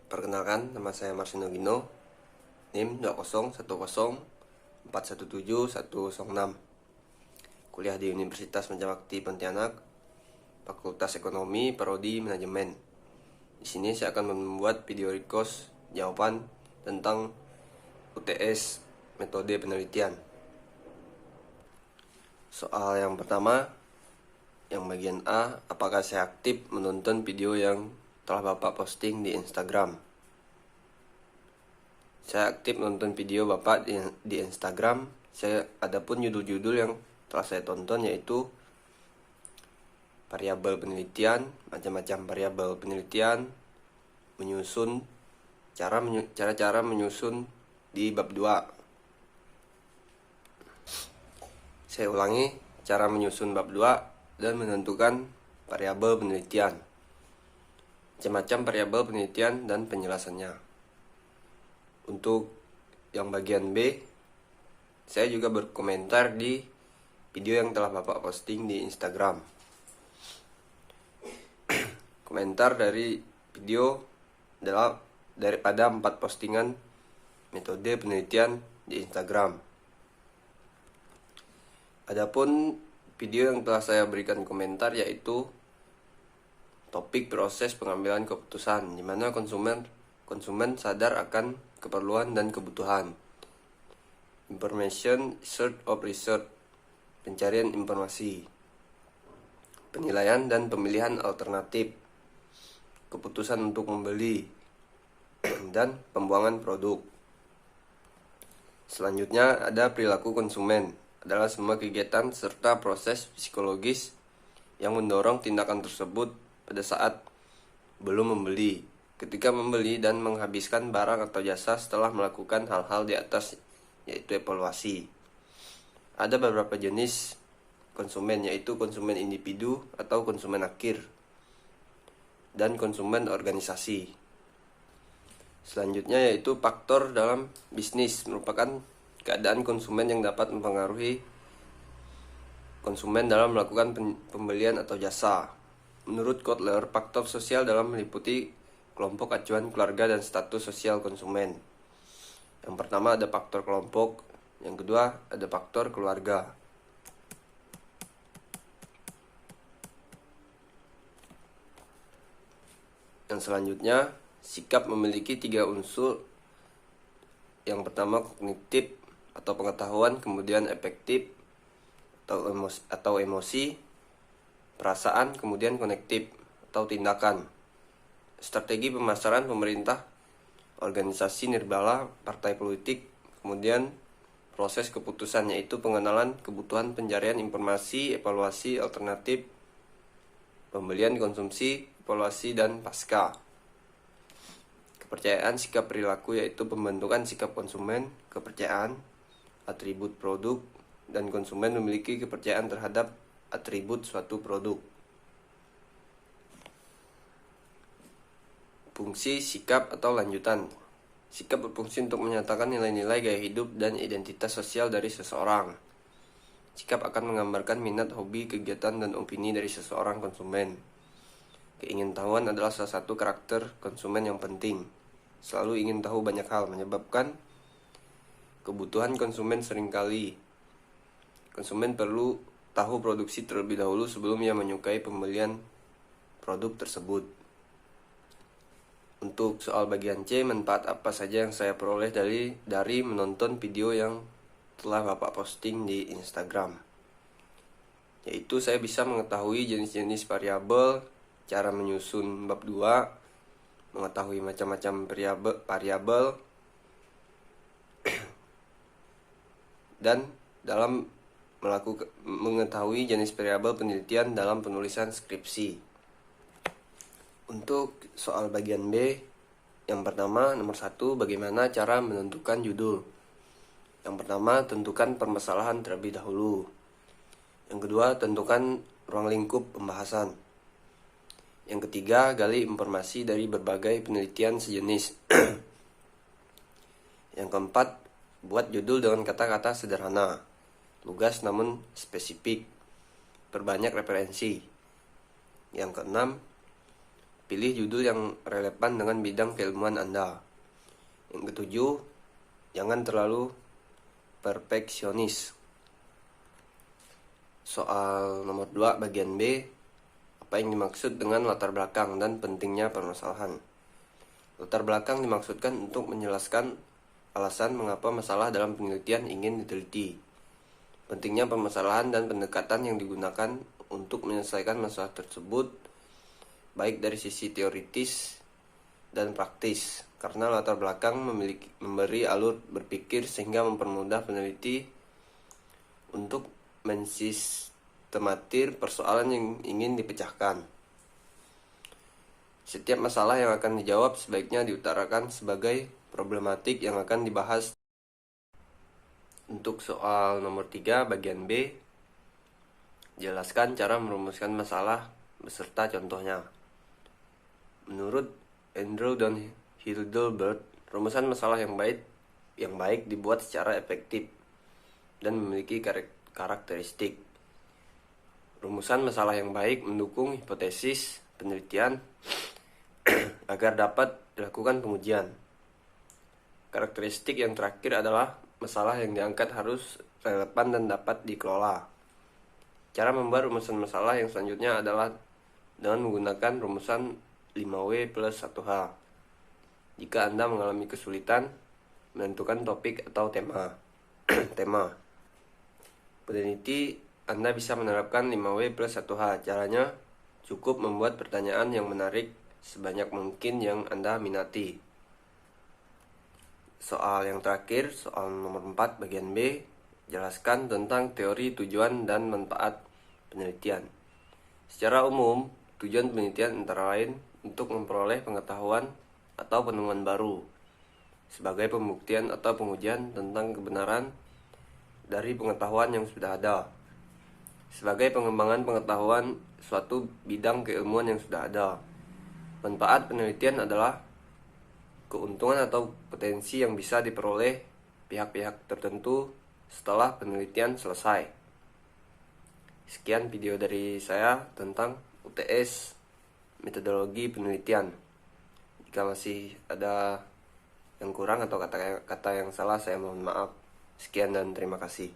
Perkenalkan, nama saya Marsino Gino, NIM 20104171106. Kuliah di Universitas Mencabakti Pontianak, Fakultas Ekonomi, Prodi Manajemen. Di sini saya akan membuat video request jawaban tentang UTS metode penelitian. Soal yang pertama, yang bagian A, apakah saya aktif menonton video yang telah Bapak posting di Instagram? Saya aktif menonton video Bapak di Instagram. Adapun judul-judul yang telah saya tonton yaitu variabel penelitian, macam-macam variabel penelitian, menyusun cara-cara menyusun di bab 2. Saya ulangi, cara menyusun bab 2 dan menentukan variabel penelitian. Macam-macam variabel penelitian dan penjelasannya. Untuk yang bagian B, saya juga berkomentar di video yang telah Bapak posting di Instagram. Komentar dari video daripada 4 postingan metode penelitian di Instagram. Adapun video yang telah saya berikan komentar yaitu topik proses pengambilan keputusan, di mana konsumen sadar akan keperluan dan kebutuhan. Information search of research, pencarian informasi, penilaian dan pemilihan alternatif, keputusan untuk membeli, dan pembuangan produk. Selanjutnya ada perilaku konsumen, adalah semua kegiatan serta proses psikologis yang mendorong tindakan tersebut pada saat belum membeli, ketika membeli dan menghabiskan barang atau jasa setelah melakukan hal-hal di atas, yaitu evaluasi. Ada beberapa jenis konsumen, yaitu konsumen individu atau konsumen akhir dan konsumen organisasi. Selanjutnya yaitu faktor dalam bisnis, merupakan keadaan konsumen yang dapat mempengaruhi konsumen dalam melakukan pembelian atau jasa. Menurut Kotler, faktor sosial dalam meliputi kelompok acuan keluarga dan status sosial konsumen. Yang pertama ada faktor kelompok, yang kedua ada faktor keluarga. Yang selanjutnya, sikap memiliki 3 unsur. Yang pertama kognitif atau pengetahuan, kemudian efektif atau emosi, perasaan, kemudian konektif atau tindakan. Strategi pemasaran pemerintah, organisasi nirlaba, partai politik, kemudian proses keputusan yaitu pengenalan kebutuhan, pencarian informasi, evaluasi alternatif, pembelian, konsumsi, evaluasi, dan pasca. Kepercayaan sikap perilaku yaitu pembentukan sikap konsumen, kepercayaan, atribut produk, dan konsumen memiliki kepercayaan terhadap atribut suatu produk. Fungsi sikap atau lanjutan. Sikap berfungsi untuk menyatakan nilai-nilai gaya hidup dan identitas sosial dari seseorang. Sikap akan menggambarkan minat, hobi, kegiatan, dan opini dari seseorang konsumen. Keingintahuan adalah salah satu karakter konsumen yang penting. Selalu ingin tahu banyak hal, menyebabkan kebutuhan konsumen seringkali. Konsumen perlu tahu produksi terlebih dahulu sebelum ia menyukai pembelian produk tersebut. Untuk soal bagian C, manfaat apa saja yang saya peroleh dari menonton video yang telah Bapak posting di Instagram? Yaitu saya bisa mengetahui jenis-jenis variabel, cara menyusun bab 2, mengetahui macam-macam variabel, dan dalam mengetahui jenis variabel penelitian dalam penulisan skripsi. Untuk soal bagian B, yang pertama nomor 1, bagaimana cara menentukan judul? Yang pertama, tentukan permasalahan terlebih dahulu. Yang kedua, tentukan ruang lingkup pembahasan. Yang ketiga, gali informasi dari berbagai penelitian sejenis. Yang keempat, buat judul dengan kata-kata sederhana, lugas namun spesifik, perbanyak referensi. Yang keenam, Pilih judul yang relevan dengan bidang keilmuan Anda. Yang ketujuh, jangan terlalu perfeksionis. Soal nomor 2 bagian B, apa yang dimaksud dengan latar belakang dan pentingnya permasalahan? Latar belakang dimaksudkan untuk menjelaskan alasan mengapa masalah dalam penelitian ingin diteliti. Pentingnya permasalahan dan pendekatan yang digunakan untuk menyelesaikan masalah tersebut, baik dari sisi teoritis dan praktis, karena latar belakang memberi alur berpikir sehingga mempermudah peneliti untuk mensistematir persoalan yang ingin dipecahkan. Setiap masalah yang akan dijawab sebaiknya diutarakan sebagai problematik yang akan dibahas. Untuk soal nomor 3 bagian B, jelaskan cara merumuskan masalah beserta contohnya. Menurut Andrew dan Hildelbert, rumusan masalah yang baik dibuat secara efektif dan memiliki karakteristik. Rumusan masalah yang baik mendukung hipotesis penelitian agar dapat dilakukan pengujian. Karakteristik yang terakhir adalah masalah yang diangkat harus relevan dan dapat dikelola. Cara membuat rumusan masalah yang selanjutnya adalah dengan menggunakan rumusan 5W plus 1H. Jika Anda mengalami kesulitan menentukan topik atau tema. Peneliti Anda bisa menerapkan 5W plus 1H. Caranya cukup membuat pertanyaan yang menarik sebanyak mungkin yang Anda minati. Soal yang terakhir, soal nomor 4 bagian B, jelaskan tentang teori tujuan dan manfaat penelitian. Secara umum, tujuan penelitian antara lain untuk memperoleh pengetahuan atau penemuan baru, sebagai pembuktian atau pengujian tentang kebenaran dari pengetahuan yang sudah ada, sebagai pengembangan pengetahuan suatu bidang keilmuan yang sudah ada. Manfaat penelitian adalah keuntungan atau potensi yang bisa diperoleh pihak-pihak tertentu setelah penelitian selesai. Sekian video dari saya tentang UTS metodologi penelitian. Jika masih ada yang kurang atau kata yang salah, saya mohon maaf. Sekian dan terima kasih.